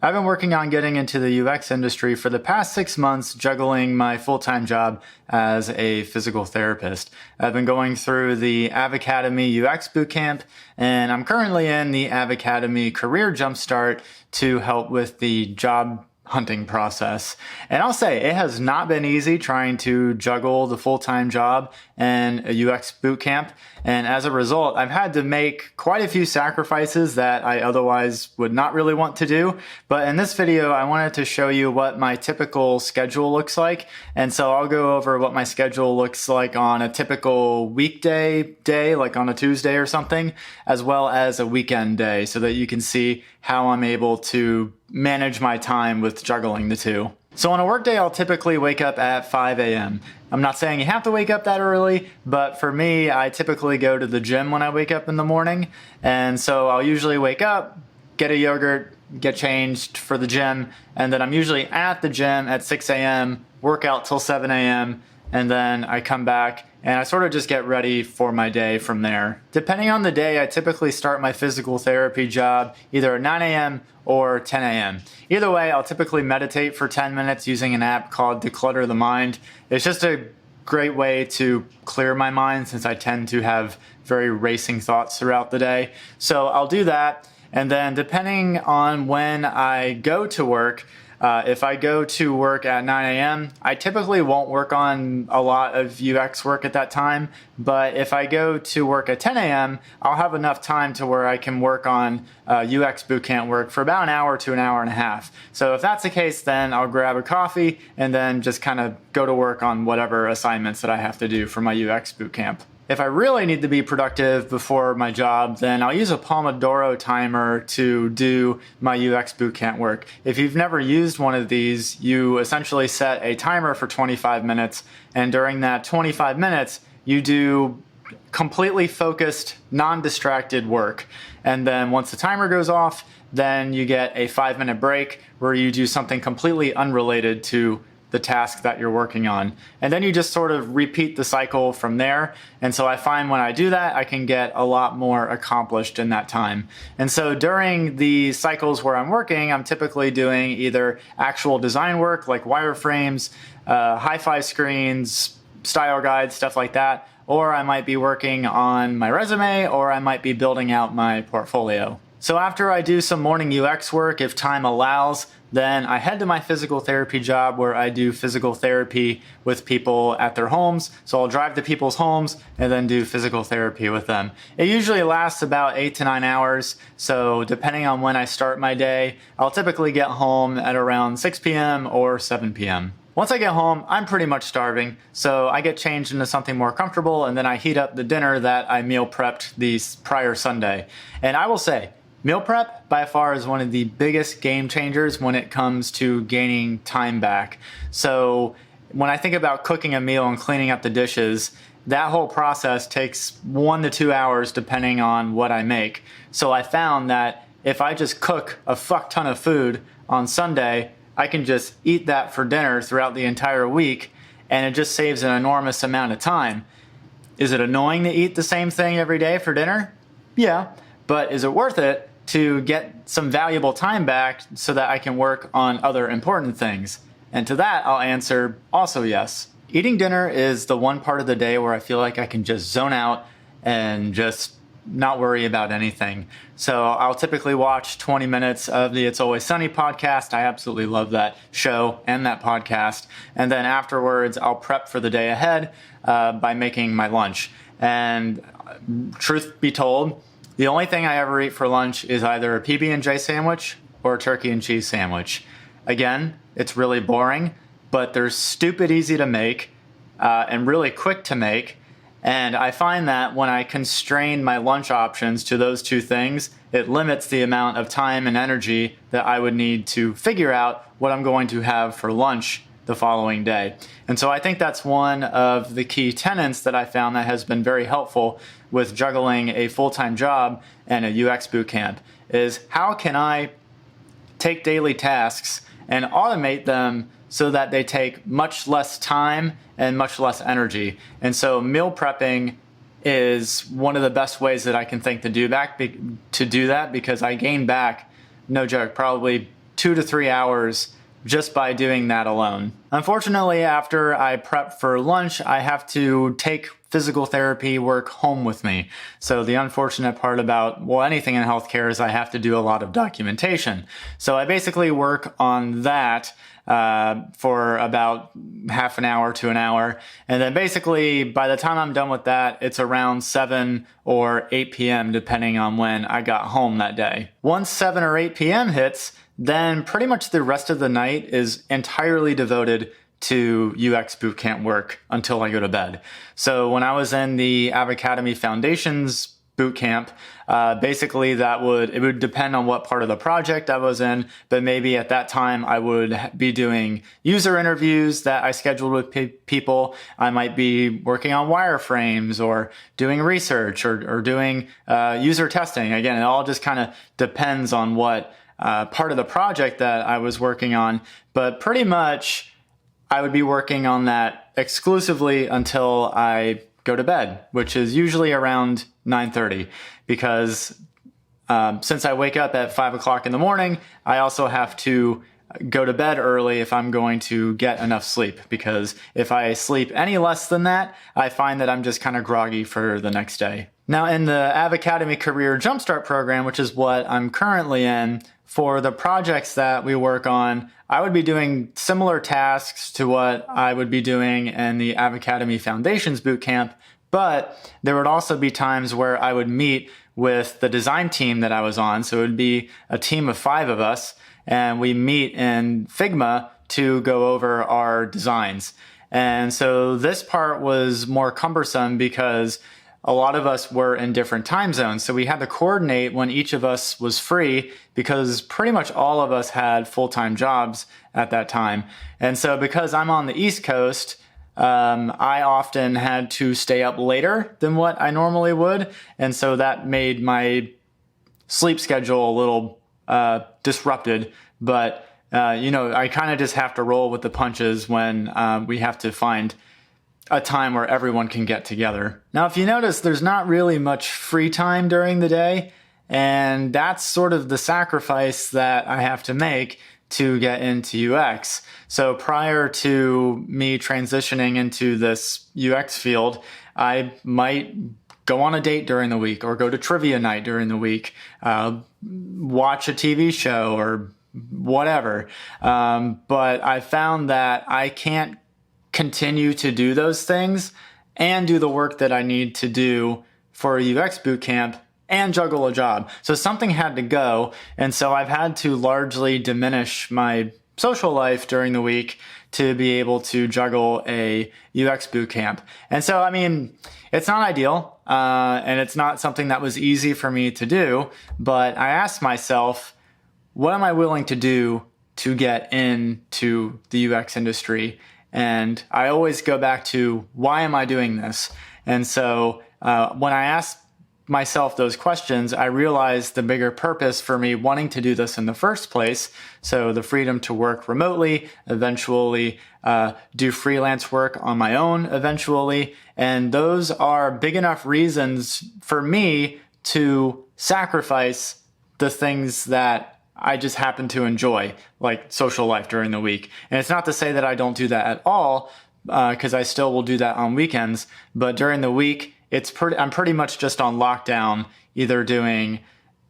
I've been working on getting into the UX industry for the past 6 months, juggling my full-time job as a physical therapist. I've been going through the Avocademy UX Bootcamp, and I'm currently in the Avocademy Career Jumpstart to help with the job hunting process. And I'll say it has not been easy trying to juggle the full-time job and a UX bootcamp. And as a result, I've had to make quite a few sacrifices that I otherwise would not really want to do. But in this video, I wanted to show you what my typical schedule looks like. And so I'll go over what my schedule looks like on a typical weekday day, like on a Tuesday or something, as well as a weekend day, so that you can see how I'm able to manage my time with juggling the two. So on a workday, I'll typically wake up at 5 a.m. I'm not saying you have to wake up that early, but for me, I typically go to the gym when I wake up in the morning. And so I'll usually wake up, get a yogurt, get changed for the gym, and then I'm usually at the gym at 6 a.m., work out till 7 a.m., and then I come back and I sort of just get ready for my day from there. Depending on the day, I typically start my physical therapy job either at 9 a.m. or 10 a.m. Either way, I'll typically meditate for 10 minutes using an app called Declutter the Mind. It's just a great way to clear my mind since I tend to have very racing thoughts throughout the day. So I'll do that, and then depending on when I go to work, if I go to work at 9 a.m., I typically won't work on a lot of UX work at that time. But if I go to work at 10 a.m., I'll have enough time to where I can work on UX bootcamp work for about an hour to an hour and a half. So if that's the case, then I'll grab a coffee and then just kind of go to work on whatever assignments that I have to do for my UX bootcamp. If I really need to be productive before my job, then I'll use a Pomodoro timer to do my UX bootcamp work. If you've never used one of these, you essentially set a timer for 25 minutes, and during that 25 minutes, you do completely focused, non-distracted work. And then once the timer goes off, then you get a 5-minute break where you do something completely unrelated to the task that you're working on. And then you just sort of repeat the cycle from there. And so I find when I do that, I can get a lot more accomplished in that time. And so during the cycles where I'm working, I'm typically doing either actual design work like wireframes, hi-fi screens, style guides, stuff like that, or I might be working on my resume, or I might be building out my portfolio. So after I do some morning UX work, if time allows, then I head to my physical therapy job where I do physical therapy with people at their homes. So I'll drive to people's homes and then do physical therapy with them. It usually lasts about 8 to 9 hours. So depending on when I start my day, I'll typically get home at around 6 p.m. or 7 p.m. Once I get home, I'm pretty much starving, so I get changed into something more comfortable, and then I heat up the dinner that I meal prepped the prior Sunday. And I will say, meal prep by far is one of the biggest game changers when it comes to gaining time back. So when I think about cooking a meal and cleaning up the dishes, that whole process takes 1 to 2 hours depending on what I make. So I found that if I just cook a fuck ton of food on Sunday, I can just eat that for dinner throughout the entire week, and it just saves an enormous amount of time. Is it annoying to eat the same thing every day for dinner? Yeah, but is it worth it to get some valuable time back so that I can work on other important things? And to that, I'll answer also yes. Eating dinner is the one part of the day where I feel like I can just zone out and just not worry about anything. So I'll typically watch 20 minutes of the It's Always Sunny podcast. I absolutely love that show and that podcast. And then afterwards, I'll prep for the day ahead by making my lunch. And truth be told, the only thing I ever eat for lunch is either a PB&J sandwich or a turkey and cheese sandwich. Again, it's really boring, but they're stupid easy to make and really quick to make. And I find that when I constrain my lunch options to those two things, it limits the amount of time and energy that I would need to figure out what I'm going to have for lunch the following day. And so I think that's one of the key tenets that I found that has been very helpful with juggling a full-time job and a UX bootcamp, is how can I take daily tasks and automate them so that they take much less time and much less energy. And so meal prepping is one of the best ways that I can think to do that, because I gain back, no joke, probably 2 to 3 hours just by doing that alone. Unfortunately, after I prep for lunch, I have to take physical therapy work home with me. So the unfortunate part about, well, anything in healthcare is I have to do a lot of documentation. So I basically work on that for about half an hour to an hour. And then basically by the time I'm done with that, it's around 7 or 8 p.m. depending on when I got home that day. Once 7 or 8 p.m. hits, then pretty much the rest of the night is entirely devoted to UX bootcamp work until I go to bed. So when I was in the Avocademy Foundations bootcamp, basically it would depend on what part of the project I was in, but maybe at that time I would be doing user interviews that I scheduled with people. I might be working on wireframes or doing research or doing user testing. Again, it all just kind of depends on what part of the project that I was working on, but pretty much I would be working on that exclusively until I go to bed, which is usually around 9:30, because since I wake up at 5 o'clock in the morning, I also have to go to bed early if I'm going to get enough sleep, because if I sleep any less than that, I find that I'm just kind of groggy for the next day. Now, in the Avocademy Career Jumpstart program, which is what I'm currently in, for the projects that we work on, I would be doing similar tasks to what I would be doing in the Avocademy Foundations Bootcamp, but there would also be times where I would meet with the design team that I was on. So it would be a team of 5 of us, and we meet in Figma to go over our designs. And so this part was more cumbersome because a lot of us were in different time zones. So we had to coordinate when each of us was free, because pretty much all of us had full-time jobs at that time. And so because I'm on the East Coast, I often had to stay up later than what I normally would. And so that made my sleep schedule a little disrupted. But, I kind of just have to roll with the punches when we have to find a time where everyone can get together. Now, if you notice, there's not really much free time during the day, and that's sort of the sacrifice that I have to make to get into UX. So prior to me transitioning into this UX field, I might go on a date during the week or go to trivia night during the week, watch a TV show or whatever. But I found that I can't continue to do those things and do the work that I need to do for a UX bootcamp and juggle a job. So something had to go. And so I've had to largely diminish my social life during the week to be able to juggle a UX bootcamp. And so, it's not ideal, and it's not something that was easy for me to do, but I asked myself, what am I willing to do to get into the UX industry? And I always go back to, why am I doing this? And so when I asked myself those questions, I realized the bigger purpose for me wanting to do this in the first place. So the freedom to work remotely, eventually do freelance work on my own eventually. And those are big enough reasons for me to sacrifice the things that I just happen to enjoy, like social life during the week. And it's not to say that I don't do that at all, because I still will do that on weekends. But during the week, I'm pretty much just on lockdown, either doing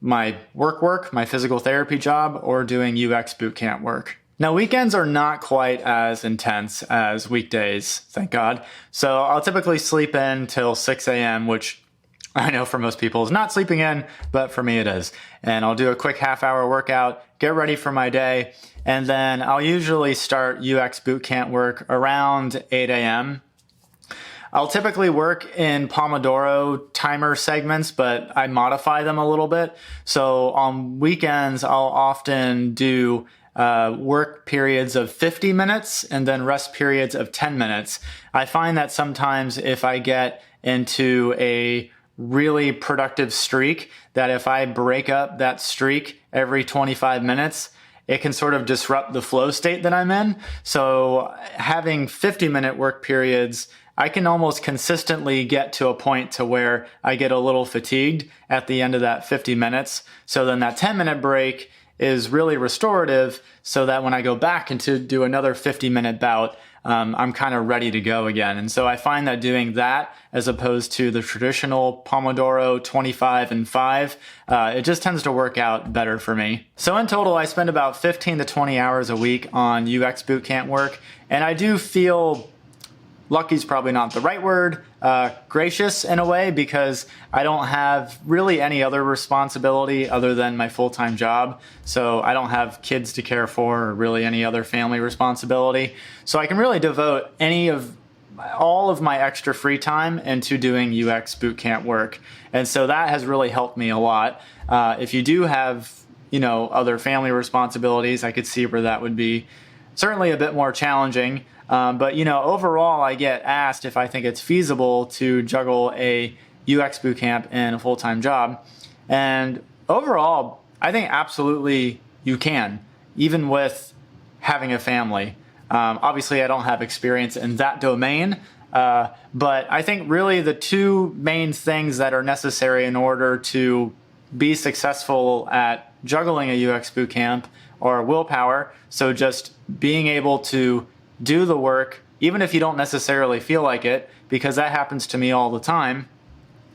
my work, my physical therapy job, or doing UX bootcamp work. Now, weekends are not quite as intense as weekdays, thank God. So I'll typically sleep in till 6 a.m., which I know for most people is not sleeping in, but for me it is. And I'll do a quick half-hour workout, get ready for my day, and then I'll usually start UX bootcamp work around 8 a.m. I'll typically work in Pomodoro timer segments, but I modify them a little bit. So on weekends, I'll often do work periods of 50 minutes and then rest periods of 10 minutes. I find that sometimes if I get into a really productive streak, that if I break up that streak every 25 minutes, it can sort of disrupt the flow state that I'm in. So having 50-minute work periods, I can almost consistently get to a point to where I get a little fatigued at the end of that 50 minutes. So then that 10-minute break is really restorative so that when I go back and to do another 50-minute bout, I'm kind of ready to go again. And so I find that doing that as opposed to the traditional Pomodoro 25 and 5, it just tends to work out better for me. So in total, I spend about 15 to 20 hours a week on UX bootcamp work, and I do feel lucky's probably not the right word, gracious in a way, because I don't have really any other responsibility other than my full-time job. So I don't have kids to care for or really any other family responsibility. So I can really devote all of my extra free time into doing UX bootcamp work. And so that has really helped me a lot. If you do have, other family responsibilities, I could see where that would be certainly a bit more challenging. But overall, I get asked if I think it's feasible to juggle a UX bootcamp and a full-time job. And overall, I think absolutely you can, even with having a family. Obviously, I don't have experience in that domain, but I think really the two main things that are necessary in order to be successful at juggling a UX bootcamp are willpower. So just being able to do the work, even if you don't necessarily feel like it, because that happens to me all the time,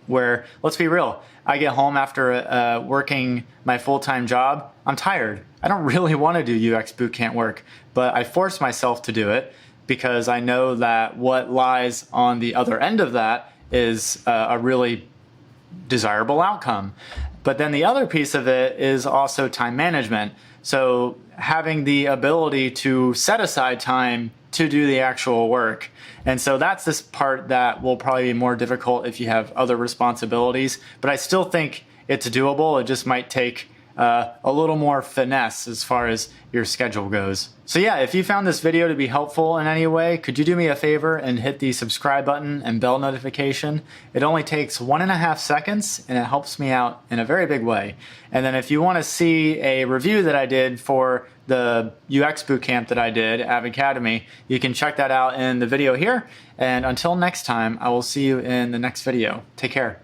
where, let's be real, I get home after working my full-time job, I'm tired. I don't really want to do UX bootcamp work, but I force myself to do it because I know that what lies on the other end of that is a really desirable outcome. But then the other piece of it is also time management. So having the ability to set aside time to do the actual work. And so that's this part that will probably be more difficult if you have other responsibilities, but I still think it's doable. It just might take a little more finesse as far as your schedule goes. So yeah, if you found this video to be helpful in any way, could you do me a favor and hit the subscribe button and bell notification? It only takes 1.5 seconds and it helps me out in a very big way. And then if you want to see a review that I did for the UX bootcamp that I did at Avocademy, you can check that out in the video here. And until next time, I will see you in the next video. Take care.